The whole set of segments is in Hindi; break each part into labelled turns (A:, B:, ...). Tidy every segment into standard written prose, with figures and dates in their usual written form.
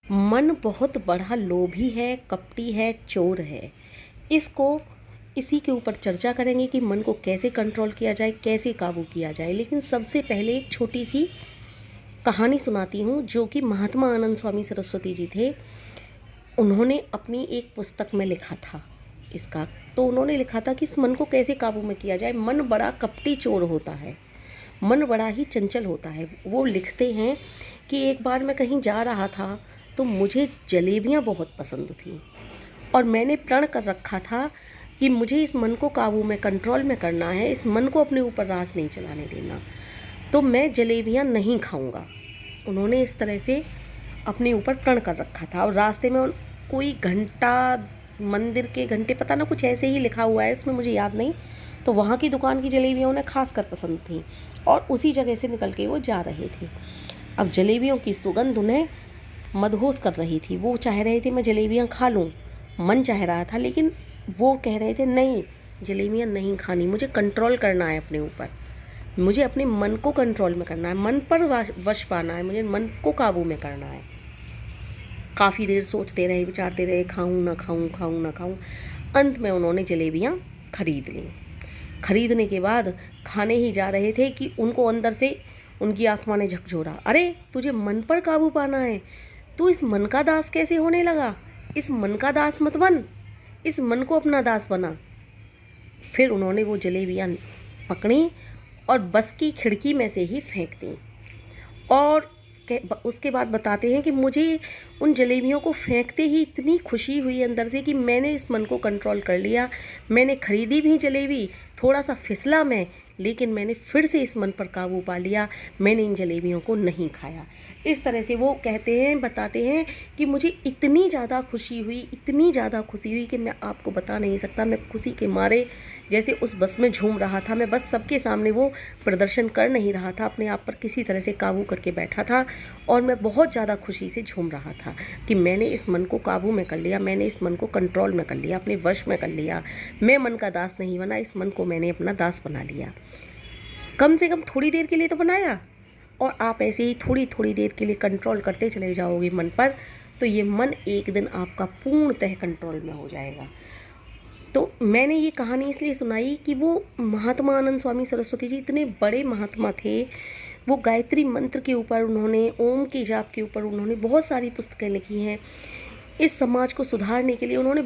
A: मन बहुत बड़ा लोभी है, कपटी है, चोर है। इसी के ऊपर चर्चा करेंगे कि मन को कैसे कंट्रोल किया जाए, कैसे काबू किया जाए। लेकिन सबसे पहले एक छोटी सी कहानी सुनाती हूँ जो कि महात्मा आनंद स्वामी सरस्वती जी थे। उन्होंने अपनी एक पुस्तक में लिखा था इसका। तो उन्होंने लिखा था कि इस मन को कैसे काबू में किया जाए। मन बड़ा कपटी चोर होता है, मन बड़ा ही चंचल होता है। वो लिखते हैं कि एक बार मैं कहीं जा रहा था तो मुझे जलेबियाँ बहुत पसंद थीं और मैंने प्रण कर रखा था कि मुझे इस मन को काबू में, कंट्रोल में करना है, इस मन को अपने ऊपर राज नहीं चलाने देना, तो मैं जलेबियाँ नहीं खाऊंगा। उन्होंने इस तरह से अपने ऊपर प्रण कर रखा था। और रास्ते में कोई घंटा, मंदिर के घंटे, पता ना कुछ ऐसे ही लिखा हुआ है, इसमें मुझे याद नहीं। तो वहाँ की दुकान की जलेबियाँ उन्हें खासकर पसंद थी और उसी जगह से निकल के वो जा रहे थे। अब जलेबियों की सुगंध उन्हें मदहोश कर रही थी। वो चाह रहे थे मैं जलेबियाँ खा लूँ, मन चाह रहा था, लेकिन वो कह रहे थे नहीं, जलेबियाँ नहीं खानी, मुझे कंट्रोल करना है अपने ऊपर, मुझे अपने मन को कंट्रोल में करना है, मन पर वश पाना है, मुझे मन को काबू में करना है। काफ़ी देर सोचते रहे, विचारते रहे, खाऊं ना खाऊं, खाऊं ना खाऊं। अंत में उन्होंने जलेबियाँ खरीद लीं। खरीदने के बाद खाने ही जा रहे थे कि उनको अंदर से उनकी आत्मा ने झकझोरा, अरे तुझे मन पर काबू पाना है, तू इस मन का दास कैसे होने लगा? इस मन का दास मत बन, इस मन को अपना दास बना। फिर उन्होंने वो जलेबियाँ पकड़ी और बस की खिड़की में से ही फेंक दी। और उसके बाद बताते हैं कि मुझे उन जलेबियों को फेंकते ही इतनी खुशी हुई अंदर से कि मैंने इस मन को कंट्रोल कर लिया। मैंने खरीदी भी जलेबी, थोड़ा सा फिसला मैं, लेकिन मैंने फिर से इस मन पर काबू पा लिया, मैंने इन जलेबियों को नहीं खाया। इस तरह से वो कहते हैं, बताते हैं कि मुझे इतनी ज़्यादा खुशी हुई, इतनी ज़्यादा खुशी हुई कि मैं आपको बता नहीं सकता। मैं खुशी के मारे जैसे उस बस में झूम रहा था। मैं बस सबके सामने वो प्रदर्शन कर नहीं रहा था, अपने आप पर किसी तरह से काबू करके बैठा था और मैं बहुत ज़्यादा खुशी से झूम रहा था कि मैंने इस मन को काबू में कर लिया, मैंने इस मन को कंट्रोल में कर लिया, अपने वश में कर लिया। मैं मन का दास नहीं बना, इस मन को मैंने अपना दास बना लिया। कम से कम थोड़ी देर के लिए तो बनाया, और आप ऐसे ही थोड़ी थोड़ी देर के लिए कंट्रोल करते चले जाओगे मन पर, तो ये मन एक दिन आपका पूर्णतः कंट्रोल में हो जाएगा। तो मैंने ये कहानी इसलिए सुनाई कि वो महात्मा आनंद स्वामी सरस्वती जी इतने बड़े महात्मा थे। वो गायत्री मंत्र के ऊपर उन्होंने, ओम के जाप के ऊपर उन्होंने बहुत सारी पुस्तकें लिखी हैं। इस समाज को सुधारने के लिए उन्होंने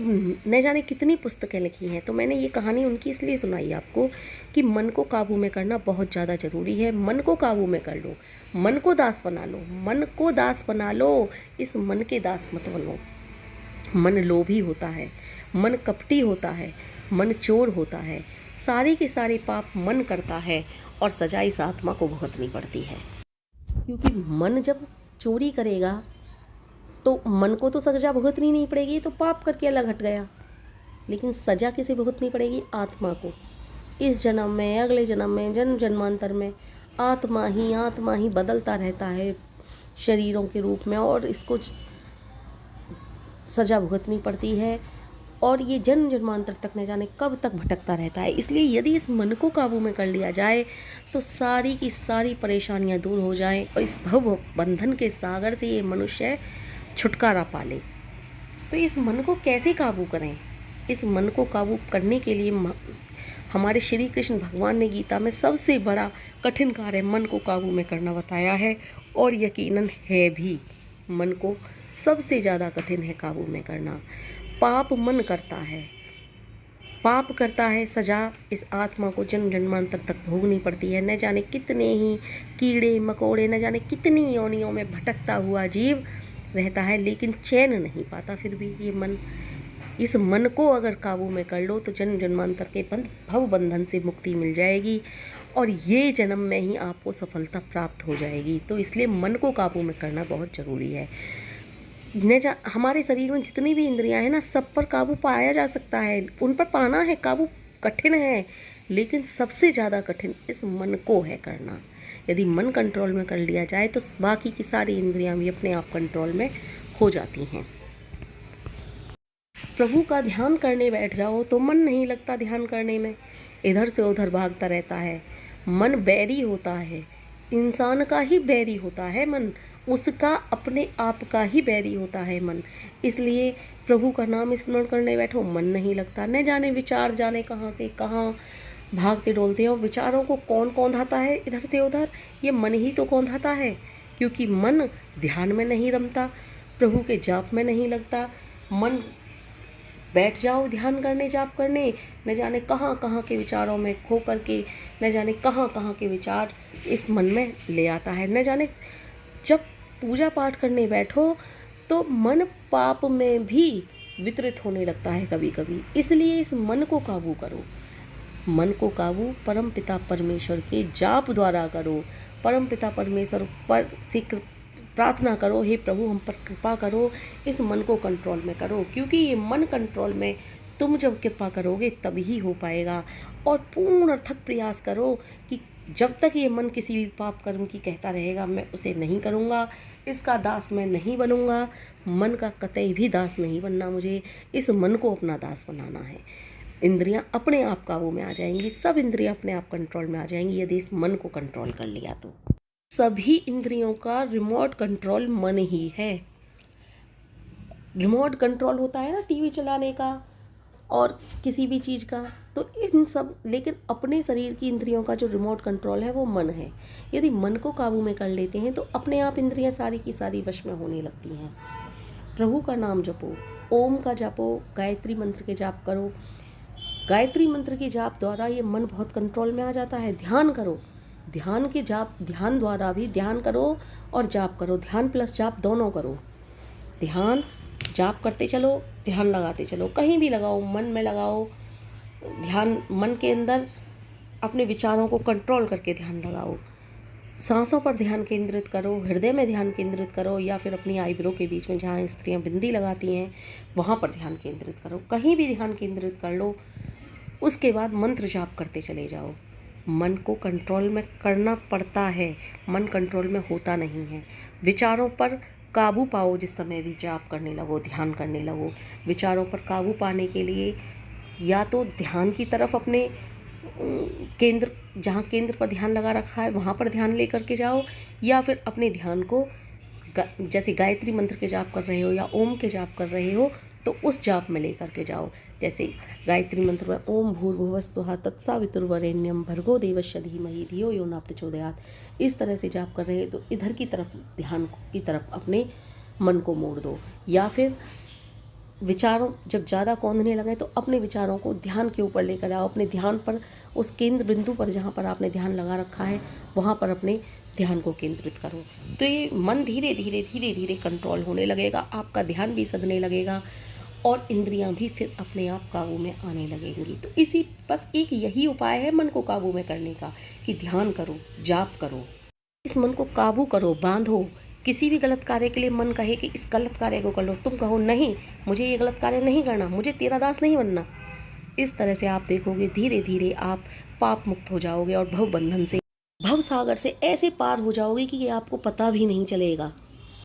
A: न जाने कितनी पुस्तकें लिखी हैं। तो मैंने ये कहानी उनकी इसलिए सुनाई आपको कि मन को काबू में करना बहुत ज़्यादा ज़रूरी है। मन को काबू में कर लो, मन को दास बना लो, मन को दास बना लो, इस मन के दास मत बनो। मन लोभी होता है, मन कपटी होता है, मन चोर होता है, सारे के सारे पाप मन करता है और सजा इस आत्मा को भुगतनी पड़ती है। क्योंकि मन जब चोरी करेगा तो मन को तो सजा भुगतनी नहीं पड़ेगी, तो पाप करके अलग हट गया, लेकिन सजा किसे भुगतनी पड़ेगी? आत्मा को। इस जन्म में, अगले जन्म में, जन्म जन्मांतर में आत्मा ही बदलता रहता है शरीरों के रूप में, और इसको सजा भुगतनी पड़ती है और ये जन्म जन्मांतर तक न जाने कब तक भटकता रहता है। इसलिए यदि इस मन को काबू में कर लिया जाए तो सारी की सारी परेशानियां दूर हो जाएं और इस भव बंधन के सागर से ये मनुष्य छुटकारा पा ले। तो इस मन को कैसे काबू करें? इस मन को काबू करने के लिए हमारे श्री कृष्ण भगवान ने गीता में सबसे बड़ा कठिन कार्य मन को काबू में करना बताया है, और यकीनन है भी। मन को सबसे ज़्यादा कठिन है काबू में करना। पाप मन करता है, पाप करता है, सजा इस आत्मा को जन्म जन्मांतर तक भोगनी पड़ती है। न जाने कितने ही कीड़े मकोड़े, न जाने कितनी योनियों में भटकता हुआ जीव रहता है, लेकिन चैन नहीं पाता। फिर भी ये मन, इस मन को अगर काबू में कर लो तो जन्म जन्मांतर के भव बंधन से मुक्ति मिल जाएगी और ये जन्म में ही आपको सफलता प्राप्त हो जाएगी। तो इसलिए मन को काबू में करना बहुत ज़रूरी है। हमारे शरीर में जितनी भी इंद्रियां हैं ना, सब पर काबू पाया जा सकता है, उन पर पाना है काबू कठिन है, लेकिन सबसे ज़्यादा कठिन इस मन को है करना। यदि मन कंट्रोल में कर लिया जाए तो बाकी की सारी इंद्रियां भी अपने आप कंट्रोल में हो जाती हैं। प्रभु का ध्यान करने बैठ जाओ तो मन नहीं लगता ध्यान करने में, इधर से उधर भागता रहता है। मन बैरी होता है, इंसान का ही बैरी होता है मन, उसका अपने आप का ही बैरी होता है मन। इसलिए प्रभु का नाम स्मरण करने बैठो, मन नहीं लगता। न जाने विचार जाने कहाँ से कहाँ भागते डोलते हैं, और विचारों को कौन कौंधाता है इधर से उधर, ये मन ही तो कौंधाता है। क्योंकि मन ध्यान में नहीं रमता, प्रभु के जाप में नहीं लगता। मन बैठ जाओ ध्यान करने, जाप करने, न जाने कहाँ कहाँ के विचारों में खो करके, न जाने कहाँ कहाँ के विचार इस मन में ले आता है। न जाने जब पूजा पाठ करने बैठो तो मन पाप में भी वितरित होने लगता है कभी कभी। इसलिए इस मन को काबू करो। मन को काबू परम पिता परमेश्वर के जाप द्वारा करो। परम पिता परमेश्वर पर से प्रार्थना करो, हे प्रभु हम पर कृपा करो, इस मन को कंट्रोल में करो। क्योंकि ये मन कंट्रोल में तुम जब कृपा करोगे तभी हो पाएगा। और पूर्ण अर्थक प्रयास करो कि जब तक ये मन किसी भी पाप कर्म की कहता रहेगा मैं उसे नहीं करूँगा, इसका दास मैं नहीं बनूँगा। मन का कतई भी दास नहीं बनना मुझे, इस मन को अपना दास बनाना है। इंद्रियां अपने आप काबू में आ जाएंगी, सब इंद्रियां अपने आप कंट्रोल में आ जाएंगी यदि इस मन को कंट्रोल कर लिया तो। सभी इंद्रियों का रिमोट कंट्रोल मन ही है। रिमोट कंट्रोल होता है ना टीवी चलाने का और किसी भी चीज़ का, तो इन सब, लेकिन अपने शरीर की इंद्रियों का जो रिमोट कंट्रोल है वो मन है। यदि मन को काबू में कर लेते हैं तो अपने आप इंद्रियां सारी की सारी वश में होने लगती हैं। प्रभु का नाम जपो, ओम का जपो, गायत्री मंत्र के जाप करो। गायत्री मंत्र की जाप द्वारा ये मन बहुत कंट्रोल में आ जाता है। ध्यान करो, ध्यान के जाप, ध्यान द्वारा भी ध्यान करो और जाप करो, ध्यान प्लस जाप दोनों करो। ध्यान जाप करते चलो, ध्यान लगाते चलो, कहीं भी लगाओ, मन में लगाओ ध्यान, मन के अंदर अपने विचारों को कंट्रोल करके ध्यान लगाओ। सांसों पर ध्यान केंद्रित करो, हृदय में ध्यान केंद्रित करो, या फिर अपनी आईब्रो के बीच में जहाँ स्त्रियाँ बिंदी लगाती हैं वहाँ पर ध्यान केंद्रित करो। कहीं भी ध्यान केंद्रित कर लो, उसके बाद मंत्र जाप करते चले जाओ। मन को कंट्रोल में करना पड़ता है, मन कंट्रोल में होता नहीं है। विचारों पर काबू पाओ, जिस समय भी जाप करने लगो, ध्यान करने लगो। विचारों पर काबू पाने के लिए या तो ध्यान की तरफ अपने केंद्र, जहाँ केंद्र पर ध्यान लगा रखा है वहाँ पर ध्यान ले करके जाओ, या फिर अपने ध्यान को जैसे गायत्री मंत्र के जाप कर रहे हो या ओम के जाप कर रहे हो तो उस जाप में ले करके जाओ। जैसे गायत्री मंत्र में ओम भूर्भुवः स्वः तत्सवितुर्वरेण्यं भर्गो देवस्य धीमहि धियो यो न प्रचोदयात्, इस तरह से जाप कर रहे हैं तो इधर की तरफ, ध्यान की तरफ अपने मन को मोड़ दो। या फिर विचारों जब ज़्यादा कौंधने लगे तो अपने विचारों को ध्यान के ऊपर लेकर आओ, अपने ध्यान पर, उस केंद्र बिंदु पर जहाँ पर आपने ध्यान लगा रखा है वहाँ पर अपने ध्यान को केंद्रित करो। तो ये मन धीरे धीरे धीरे धीरे कंट्रोल होने लगेगा, आपका ध्यान भी सधने लगेगा और इंद्रियां भी फिर अपने आप काबू में आने लगेंगी। तो इसी बस एक यही उपाय है मन को काबू में करने का कि ध्यान करो, जाप करो, इस मन को काबू करो, बांधो। किसी भी गलत कार्य के लिए मन कहे कि इस गलत कार्य को कर लो, तुम कहो नहीं मुझे ये गलत कार्य नहीं करना, मुझे तेरा दास नहीं बनना। इस तरह से आप देखोगे धीरे धीरे आप पाप मुक्त हो जाओगे और भव बंधन से, भव सागर से ऐसे पार हो जाओगे कि ये आपको पता भी नहीं चलेगा।